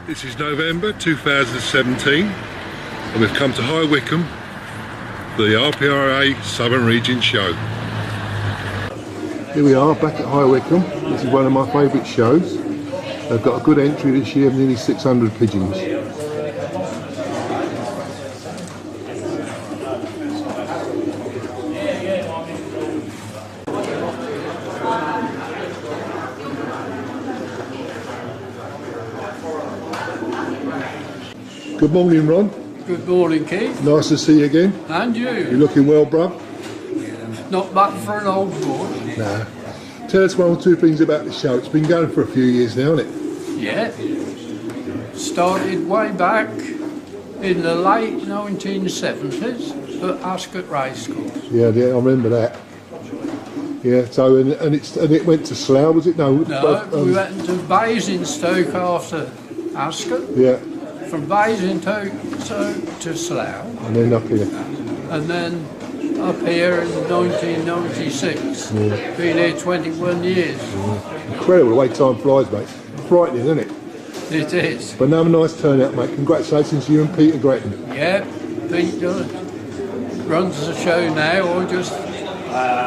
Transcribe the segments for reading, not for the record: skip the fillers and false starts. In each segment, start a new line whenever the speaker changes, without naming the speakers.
This is November 2017 and we've come to High Wycombe for the RPRA Southern Region Show. Here we are back at High Wycombe. This is one of my favourite shows. They've got a good entry this year of nearly 600 pigeons. Good morning, Ron.
Good morning, Keith.
Nice to see you again.
And you.
You're looking well, bruv.
Not bad for an old boy.
Nah. Tell us one or two things about the show. It's been going for a few years now, hasn't it?
Yeah. Started way back in the late 1970s at Ascot Racecourse.
Yeah, I remember that. Yeah, so and it went to Slough, was it? No,
we went to Basingstoke after Ascot.
Yeah.
From Basingstoke to Slough.
And then up here.
And then up here in 1996. Yeah. Been here 21 years.
Yeah. Incredible the way time flies, mate. Frightening, isn't it?
It is.
But another nice turnout, mate. Congratulations to you and Peter Gretton.
Yeah, Pete runs the show now. I just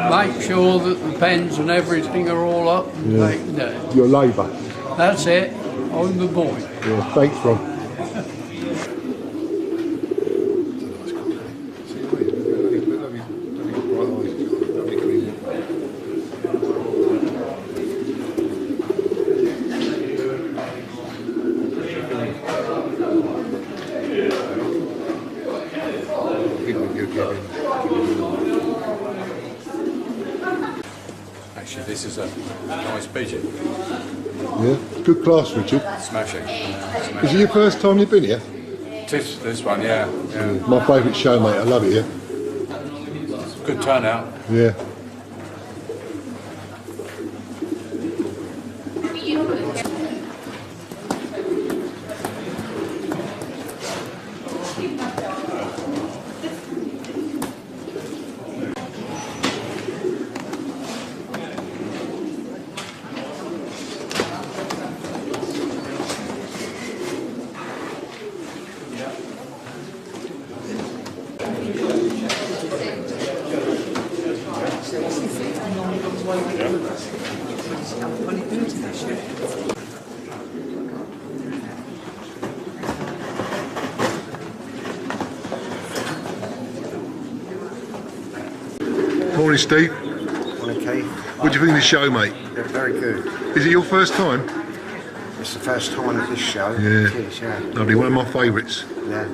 make sure that the pens and everything are all up and taken down.
Your labour.
That's it. I'm the boy.
Yeah, thanks, Ron.
Actually, this is a nice pigeon.
Yeah, good class, Richard.
Smashing.
Is it your first time you've been here?
This one, yeah.
My favourite show, mate. I love it here.
Good turnout.
Yeah. Morning, Steve.
Morning, Keith.
What do you think of the show, mate?
Yeah, very good.
Is it your first time?
It's the first time at this show.
Yeah.
It is, yeah.
Lovely, one of my favourites.
Yeah.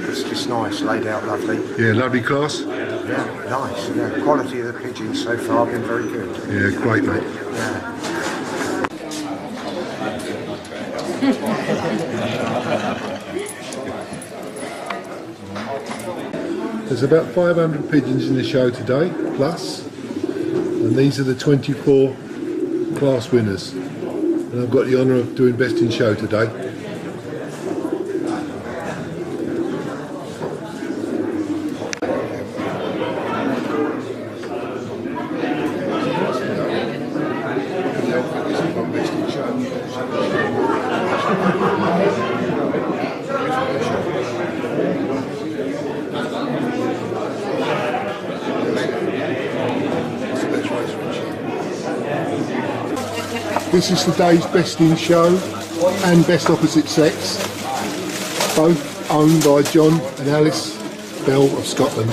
It's just nice, laid out lovely.
Yeah, lovely class.
Yeah, nice. Yeah. Quality of the pigeons so far have been very good.
Yeah, great, mate.
Yeah.
There's about 500 pigeons in the show today, plus, and these are the 24 class winners. And I've got the honour of doing Best in Show today. This is today's Best in Show and Best Opposite Sex, both owned by John and Alice Bell of Scotland.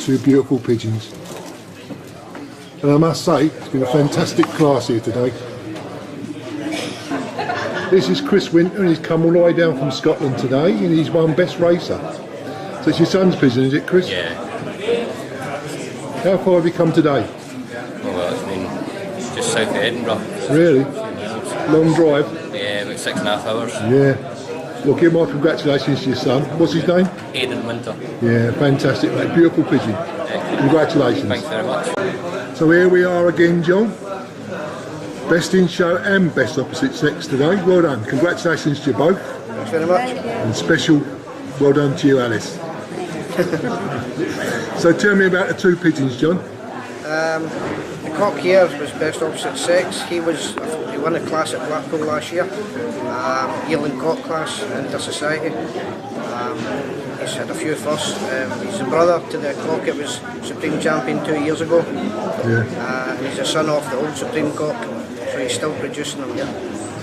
Two beautiful pigeons. And I must say, it's been a fantastic class here today. This is Chris Winter and he's come all the way down from Scotland today and he's won Best Racer. So it's your son's pigeon, is it, Chris?
Yeah.
How far have you come today?
Well, it's been just south of Edinburgh.
Really? Long drive?
Yeah, about 6.5 hours.
Yeah. Well, give my congratulations to your son. What's his name?
Aidan Winter.
Yeah, fantastic, mate. Beautiful pigeon. Congratulations.
Thanks very much.
So here we are again, John. Best in Show and Best Opposite Sex today. Well done. Congratulations to you both.
Thanks very much.
And special well done to you, Alice. So tell me about the two pigeons, John.
The cock here was best opposite sex. He won a class at Blackpool last year, yearling cock class in society. He's had a few firsts. He's a brother to the cock that was Supreme Champion 2 years ago.
Yeah.
He's a son of the old Supreme cock, so he's still producing them here.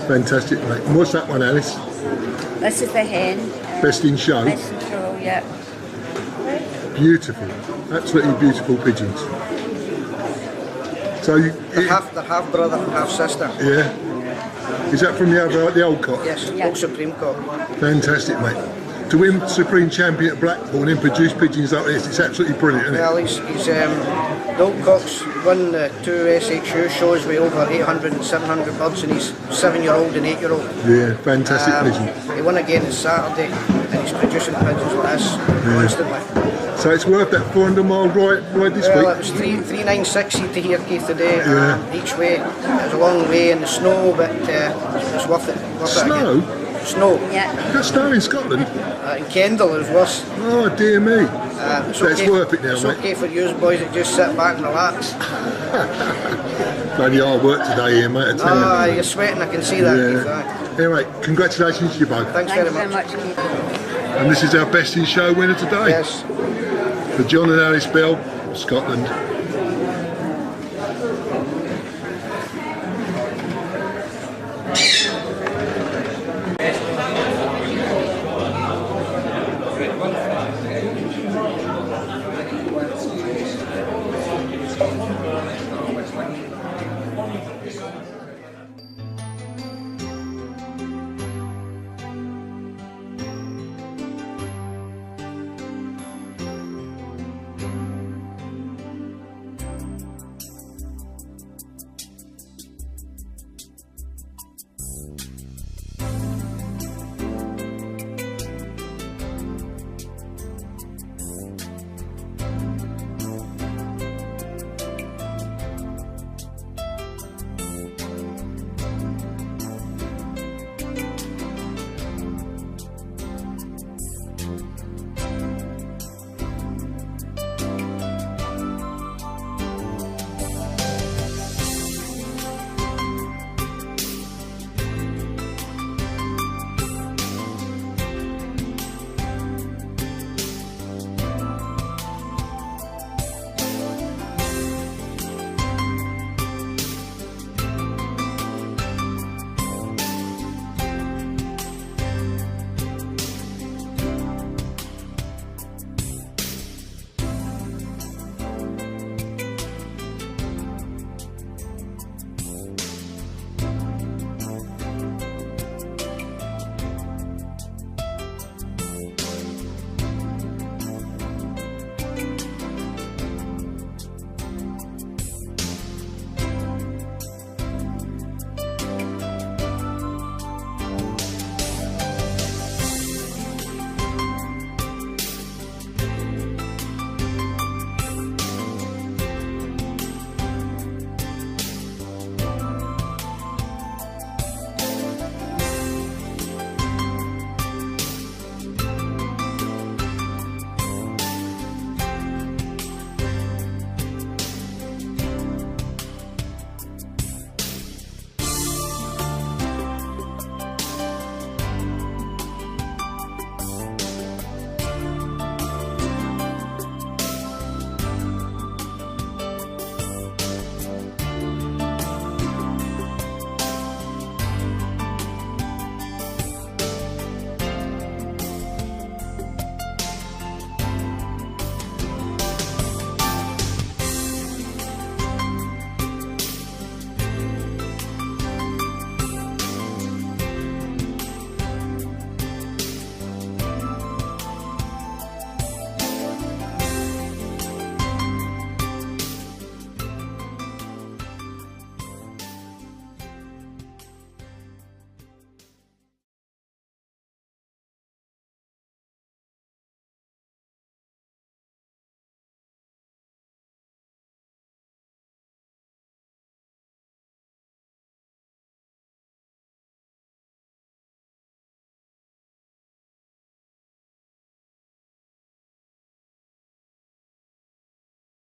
Fantastic, mate. And what's that one, Alice?
This is the hen.
Best in show?
Best in show, yeah.
Beautiful. Absolutely beautiful pigeons. So
They're half brother, half sister.
yeah. Is that from the old cock?
Yes,
Yeah.
old Supreme cock.
Fantastic, mate. To win Supreme Champion at Blackpool and then produce pigeons like this, it's absolutely brilliant, isn't it?
Well, he's the old cock's won 2 SHU shows with over 800 and 700 birds, and he's 7-year-old and 8-year-old.
Yeah, fantastic pigeon.
He won again on Saturday, and he's producing pigeons like this constantly.
So it's worth that 400-mile ride this
Well,
week?
it was 3,960 to here Keith today,
Yeah.
each way. It was a long way in the snow, but it's worth it.
Snow?
Snow.
Yeah.
You've got snow in Scotland?
In Kendal it was worse.
Oh, dear me.
It's
That's
okay,
worth it now,
it's
mate.
okay for you boys that just sit back and relax.
Bloody hard work today here, mate, I tell you.
You're sweating, I can see that. Keith,
Yeah. Anyway, congratulations to you both.
Thanks
Thank
very
you very
much.
much, Keith.
And this is our Best in Show winner today.
Yes.
For John and Alice Bell, Scotland.